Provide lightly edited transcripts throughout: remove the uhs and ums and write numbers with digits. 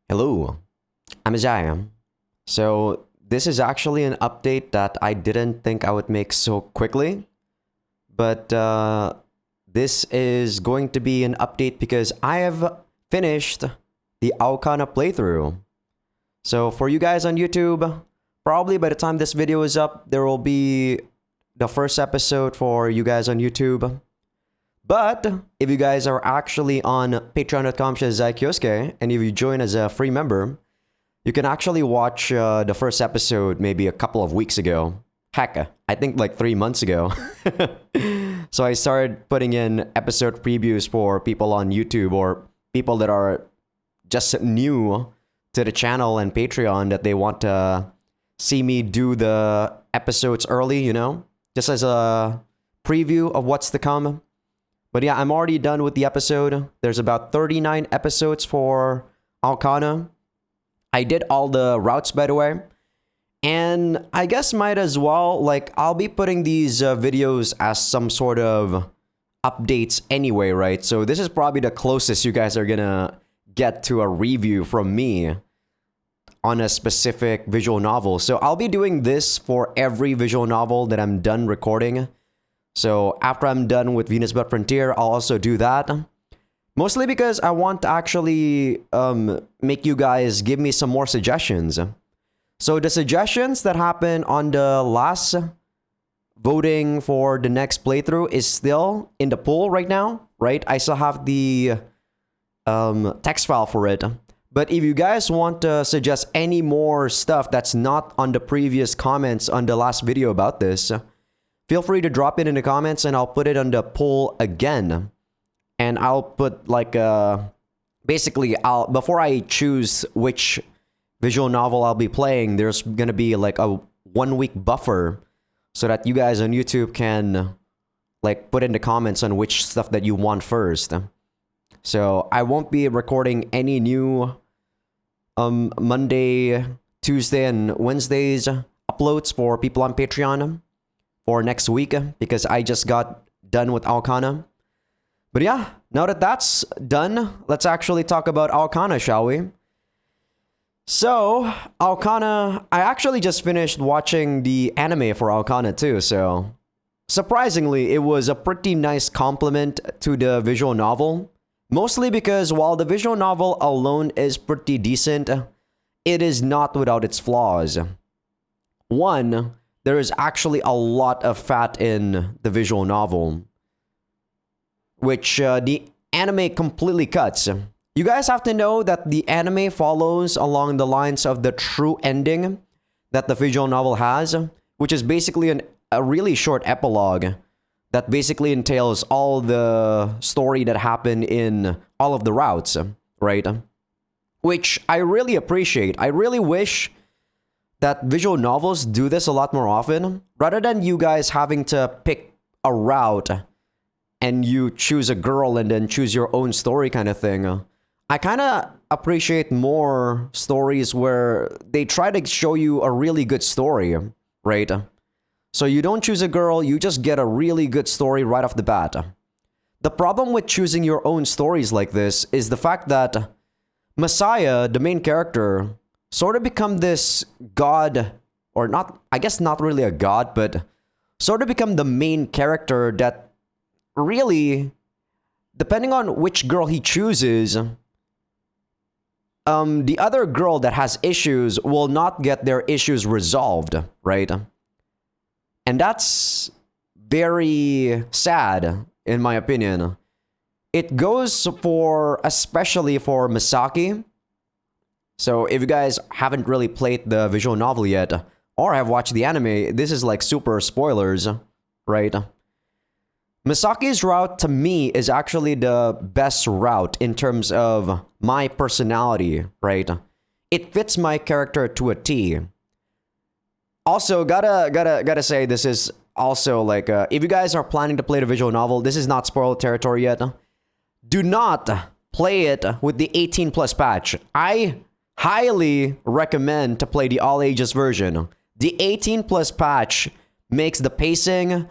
Hello, I'm Azaikyousuke. So this is actually an update that I didn't think I would make so quickly, but this is going to be an update because I have finished the Aokana playthrough. So for you guys on YouTube, probably by the time this video is up, there will be the first episode for you guys on YouTube. But if you guys are actually on patreon.com/Azaikyousuke and if you join as a free member, you can actually watch the first episode maybe a couple of weeks ago. Heck, I think like 3 months ago. So I started putting in episode previews for people on YouTube or people that are just new to the channel and Patreon that they want to see me do the episodes early, just as a preview of what's to come. But yeah, I'm already done with the episode. There's about 39 episodes for Aokana. I did all the routes, by the way. And I guess might as well, I'll be putting these videos as some sort of updates anyway, right? So this is probably the closest you guys are gonna get to a review from me on a specific visual novel. So I'll be doing this for every visual novel that I'm done recording. So after I'm done with Venus But Frontier, I'll also do that. Mostly because I want to actually make you guys give me some more suggestions. So the suggestions that happened on the last voting for the next playthrough is still in the pool right now, right? I still have the text file for it. But if you guys want to suggest any more stuff that's not on the previous comments on the last video about this, feel free to drop it in the comments and I'll put it on the poll again. And I'll put basically before I choose which visual novel I'll be playing, there's going to be like a 1 week buffer so that you guys on YouTube can put in the comments on which stuff that you want first. So I won't be recording any new Monday, Tuesday, and Wednesdays uploads for people on Patreon for next week because I just got done with Aokana. But yeah, now that that's done, let's actually talk about Aokana, shall we? So, Aokana, I actually just finished watching the anime for Aokana too, so surprisingly, it was a pretty nice compliment to the visual novel. Mostly because while the visual novel alone is pretty decent, it is not without its flaws. One, there is actually a lot of fat in the visual novel, which the anime completely cuts. You guys have to know that the anime follows along the lines of the true ending that the visual novel has, which is basically a really short epilogue that basically entails all the story that happened in all of the routes, right? Which I really appreciate. I really wish that visual novels do this a lot more often, rather than you guys having to pick a route and you choose a girl and then choose your own story kind of thing. I kind of appreciate more stories where they try to show you a really good story, right? So you don't choose a girl, you just get a really good story right off the bat. The problem with choosing your own stories like this is the fact that Messiah, the main character, sort of become this god, or not, I guess not really a god, but sort of become the main character that really, depending on which girl he chooses, the other girl that has issues will not get their issues resolved, right? And that's very sad, in my opinion. It goes for, especially for Misaki. So if you guys haven't really played the visual novel yet, or have watched the anime, this is like super spoilers, right? Misaki's route to me is actually the best route in terms of my personality, right? It fits my character to a T. Also, gotta say, this is also if you guys are planning to play the visual novel, this is not spoiler territory yet. Do not play it with the 18 plus patch. I highly recommend to play the all ages version. The 18 plus patch makes the pacing,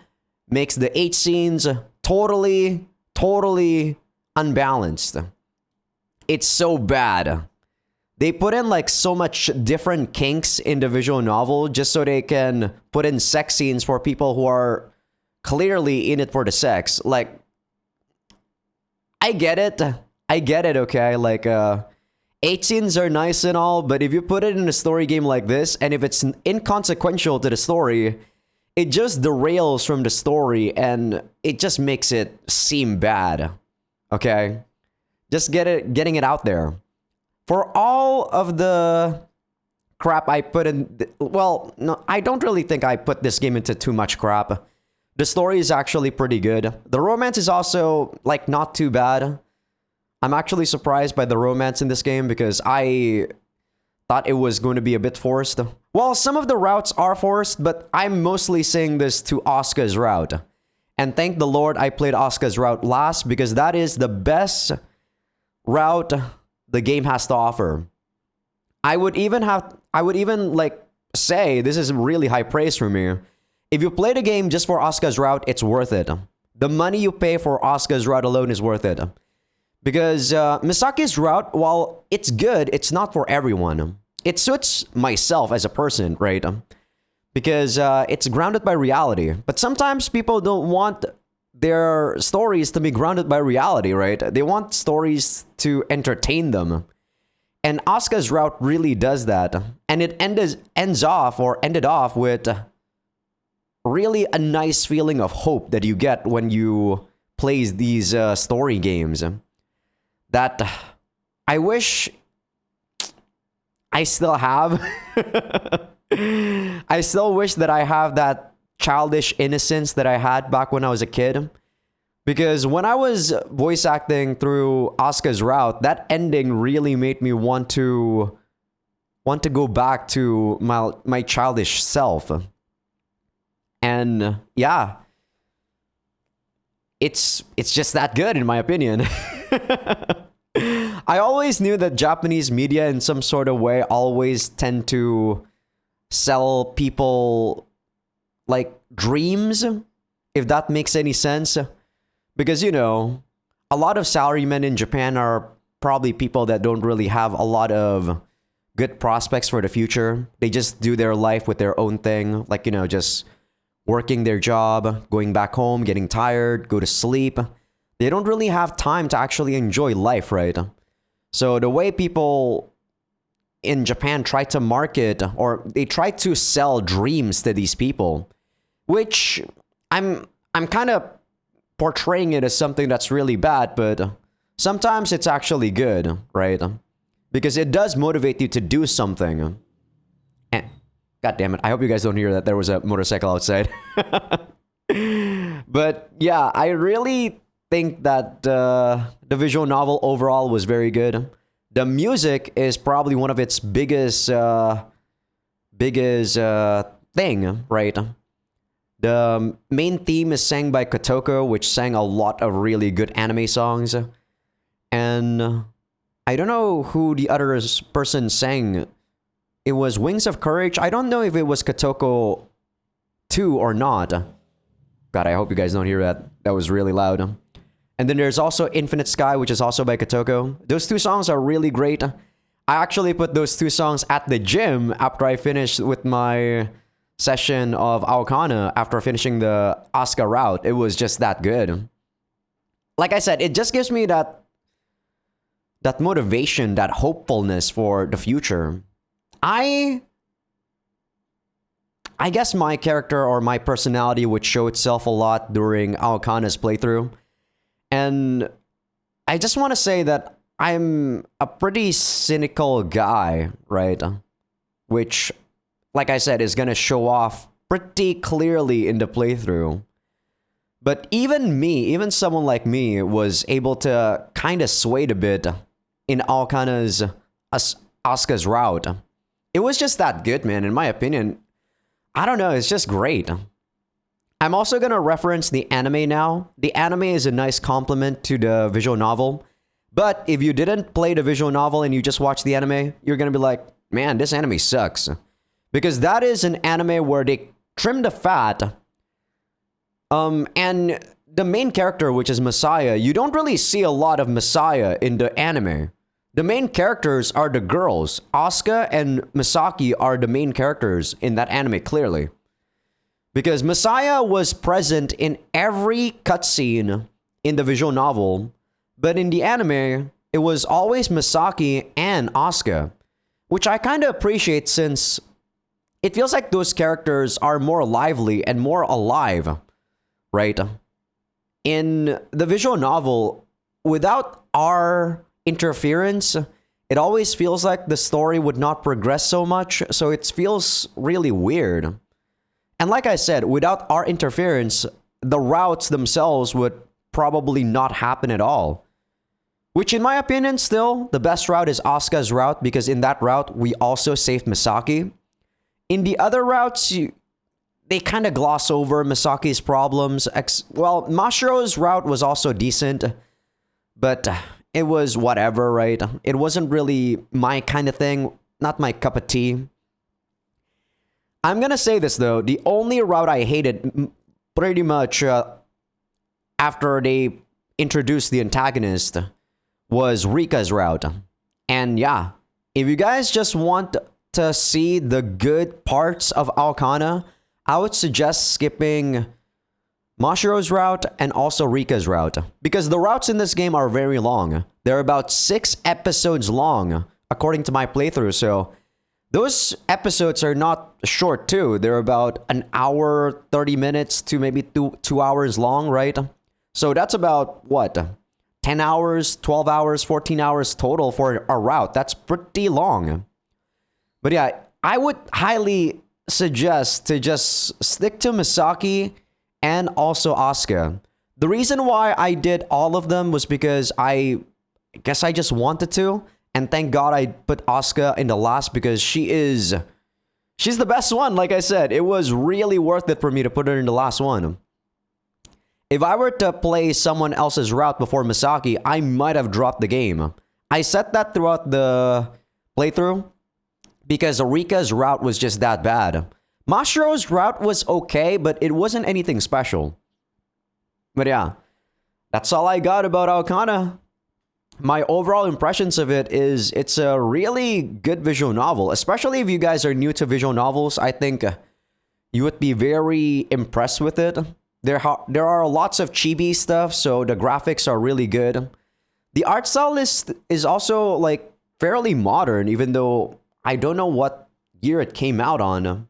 makes the H scenes totally unbalanced. It's so bad they put in like so much different kinks in the visual novel just so they can put in sex scenes for people who are clearly in it for the sex. Like, I get it. I get it, okay? Like, 8 scenes are nice and all, but if you put it in a story game like this, and if it's inconsequential to the story, it just derails from the story, and it just makes it seem bad, okay? Just getting it out there. For all of the crap I put in, well, no, I don't really think I put this game into too much crap. The story is actually pretty good. The romance is also, like, not too bad. I'm actually surprised by the romance in this game because I thought it was going to be a bit forced. Well, some of the routes are forced, but I'm mostly saying this to Asuka's route. And thank the Lord I played Asuka's route last because that is the best route the game has to offer. I would even like say this is really high praise for me. If you play the game just for Asuka's route, it's worth it. The money you pay for Asuka's route alone is worth it. Because Misaki's route, while it's good, it's not for everyone. It suits myself as a person, right? Because it's grounded by reality. But sometimes people don't want their stories to be grounded by reality, right? They want stories to entertain them. And Asuka's route really does that. And it ended off with really a nice feeling of hope that you get when you play these story games. That I wish I still have. I still wish that I have that childish innocence that I had back when I was a kid. Because when I was voice acting through Asuka's route, that ending really made me want to go back to my childish self. And yeah, it's just that good in my opinion. I always knew that Japanese media in some sort of way always tend to sell people like dreams, if that makes any sense. Because, you know, a lot of salarymen in Japan are probably people that don't really have a lot of good prospects for the future. They just do their life with their own thing, like, you know, just working their job, going back home, getting tired, go to sleep. They don't really have time to actually enjoy life, right? So the way people in Japan try to market, or they try to sell dreams to these people, which I'm kind of portraying it as something that's really bad, but sometimes it's actually good, right? Because it does motivate you to do something. And God damn it, I hope you guys don't hear that. There was a motorcycle outside. But yeah, I really think that the visual novel overall was very good. The music is probably one of its biggest thing, right? The main theme is sang by Kotoko, which sang a lot of really good anime songs. And I don't know who the other person sang. It was Wings of Courage. I don't know if it was Kotoko 2 or not. God, I hope you guys don't hear that. That was really loud. And then there's also Infinite Sky, which is also by Kotoko. Those two songs are really great. I actually put those two songs at the gym after I finished with my session of Aokana after finishing the Asuka route. It was just that good. Like I said, it just gives me that motivation, that hopefulness for the future. I guess my character or my personality would show itself a lot during Aokana's playthrough. And I just want to say that I'm a pretty cynical guy, right? Which, like I said, is going to show off pretty clearly in the playthrough. But even someone like me was able to kind of sway a bit in Aokana's Asuka's route. It was just that good, man, in my opinion. I don't know, it's just great. I'm also going to reference the anime now. The anime is a nice complement to the visual novel. But if you didn't play the visual novel and you just watch the anime, you're going to be like, man, this anime sucks. Because that is an anime where they trim the fat. And the main character, which is Messiah, you don't really see a lot of Messiah in the anime. The main characters are the girls. Asuka and Misaki are the main characters in that anime, clearly. Because Messiah was present in every cutscene in the visual novel, but in the anime, it was always Misaki and Asuka, which I kind of appreciate since it feels like those characters are more lively and more alive, right? In the visual novel, without our interference, it always feels like the story would not progress so much, so it feels really weird. And like I said, without our interference, the routes themselves would probably not happen at all. Which in my opinion, still, the best route is Asuka's route, because in that route, we also saved Misaki. In the other routes, they kind of gloss over Misaki's problems. Well, Mashiro's route was also decent, but it was whatever, right? It wasn't really my kind of thing, not my cup of tea. I'm gonna say this though, the only route I hated pretty much after they introduced the antagonist was Rika's route. And yeah, if you guys just want to see the good parts of Aokana, I would suggest skipping Mashiro's route and also Rika's route, because the routes in this game are very long. They're about 6 episodes long, according to my playthrough, so those episodes are not short too. They're about an hour, 30 minutes to maybe 2 hours long, right? So that's about, what, 10 hours, 12 hours, 14 hours total for a route. That's pretty long. But yeah, I would highly suggest to just stick to Misaki and also Asuka. The reason why I did all of them was because I guess I just wanted to. And thank God I put Asuka in the last, because she's the best one. Like I said, it was really worth it for me to put her in the last one. If I were to play someone else's route before Misaki, I might have dropped the game. I said that throughout the playthrough because Rika's route was just that bad. Mashiro's route was okay, but it wasn't anything special. But yeah, that's all I got about Aokana. My overall impressions of it is it's a really good visual novel, especially if you guys are new to visual novels. I think you would be very impressed with it. There are lots of chibi stuff, so the graphics are really good. The art style is also like fairly modern, even though I don't know what year it came out on.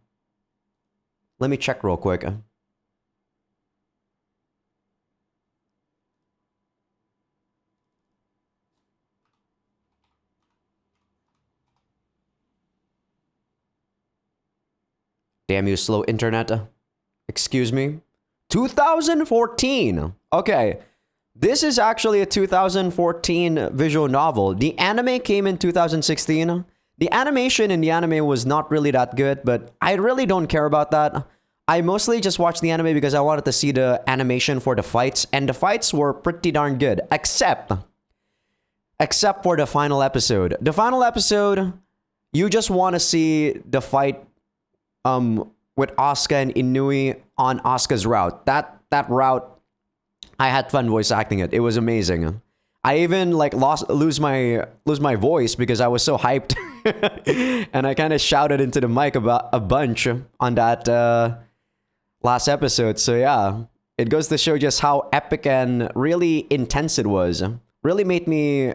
Let me check real quick. Damn you, slow internet. Excuse me. 2014. Okay. This is actually a 2014 visual novel. The anime came in 2016. The animation in the anime was not really that good, but I really don't care about that. I mostly just watched the anime because I wanted to see the animation for the fights, and the fights were pretty darn good, except for the final episode. The final episode, you just want to see the fight with Asuka and Inui on Asuka's route. That route, I had fun voice acting it. It was amazing. I even like lose my voice because I was so hyped, and I kind of shouted into the mic about a bunch on that last episode. So yeah, it goes to show just how epic and really intense it was. Really made me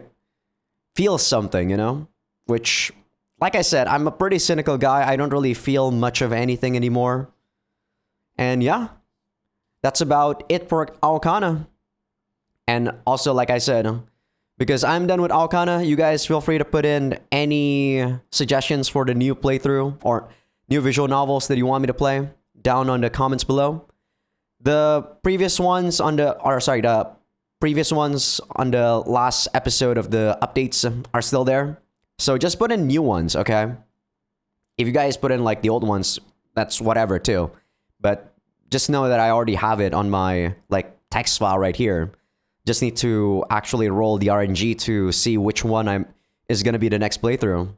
feel something, you know? Which, like I said, I'm a pretty cynical guy. I don't really feel much of anything anymore. And yeah, that's about it for Aokana. And also, like I said, because I'm done with Aokana, you guys feel free to put in any suggestions for the new playthrough or new visual novels that you want me to play down on the comments below. The previous ones on the last episode of the updates are still there. So just put in new ones, okay? If you guys put in like the old ones, that's whatever too. But just know that I already have it on my like text file right here. Just need to actually roll the RNG to see which one is gonna be the next playthrough.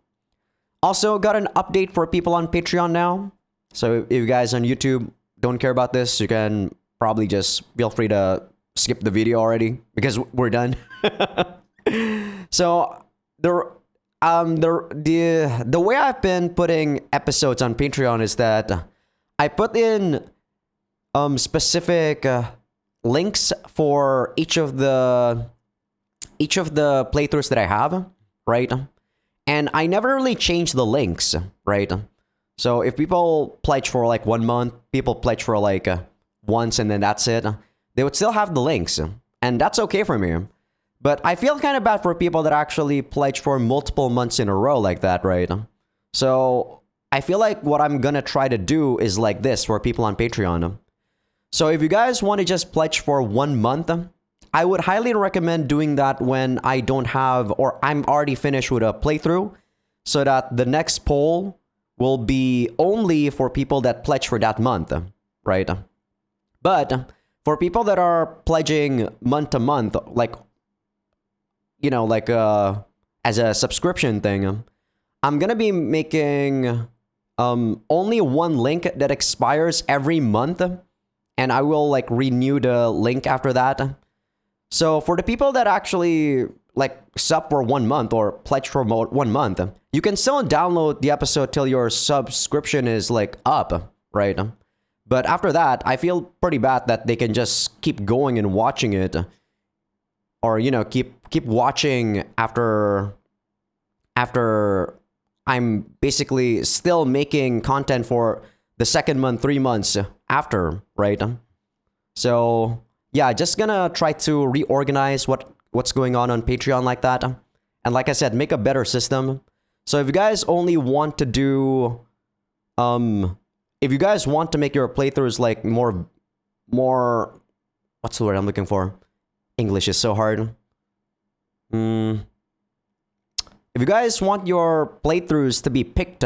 Also, got an update for people on Patreon now. So if you guys on YouTube don't care about this, you can probably just feel free to skip the video already because we're done. So the way I've been putting episodes on Patreon is that I put in specific links for each of the playthroughs that I have, right? And I never really change the links, right? So if people pledge for like 1 month, people pledge for like once, and then that's it, they would still have the links, and that's okay for me. But I feel kind of bad for people that actually pledge for multiple months in a row like that, right? So I feel like what I'm gonna try to do is like this for people on Patreon. So if you guys want to just pledge for 1 month, I would highly recommend doing that when I don't have, or I'm already finished with a playthrough, so that the next poll will be only for people that pledge for that month, right? But for people that are pledging month to month, like, you know, like as a subscription thing, I'm gonna be making only one link that expires every month, and I will like renew the link after that. So for the people that actually like sub for 1 month or pledge for 1 month, you can still download the episode till your subscription is like up, right? But after that, I feel pretty bad that they can just keep going and watching it, or you know, keep watching after I'm basically still making content for the second month, 3 months after, right? So yeah, just gonna try to reorganize what's going on Patreon like that, and like I said, make a better system. So if you guys only want to do, if you guys want to make your playthroughs like more, what's the word I'm looking for? English is so hard. If you guys want your playthroughs to be picked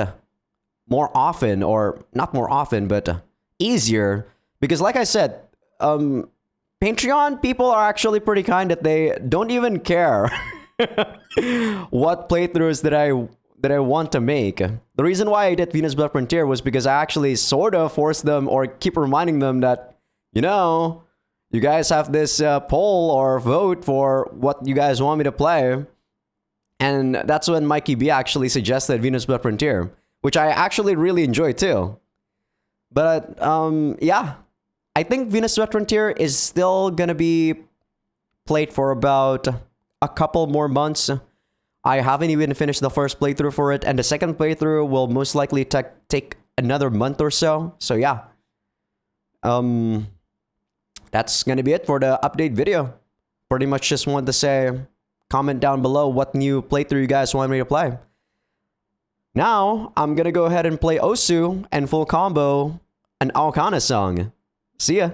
more often, or not more often, but easier, because like I said, Patreon people are actually pretty kind that they don't even care what playthroughs that I want to make. The reason why I did Venus Blood Frontier was because I actually sort of forced them, or keep reminding them that, you know, you guys have this poll or vote for what you guys want me to play. And that's when Mikey B actually suggested Venus Blood Frontier, which I actually really enjoy too. But yeah, I think Venus Blood Frontier is still gonna be played for about a couple more months. I haven't even finished the first playthrough for it, and the second playthrough will most likely take another month or so. So yeah, that's gonna be it for the update video. Pretty much just wanted to say, comment down below what new playthrough you guys want me to play. Now, I'm gonna go ahead and play Osu and full combo an Aokana song. See ya!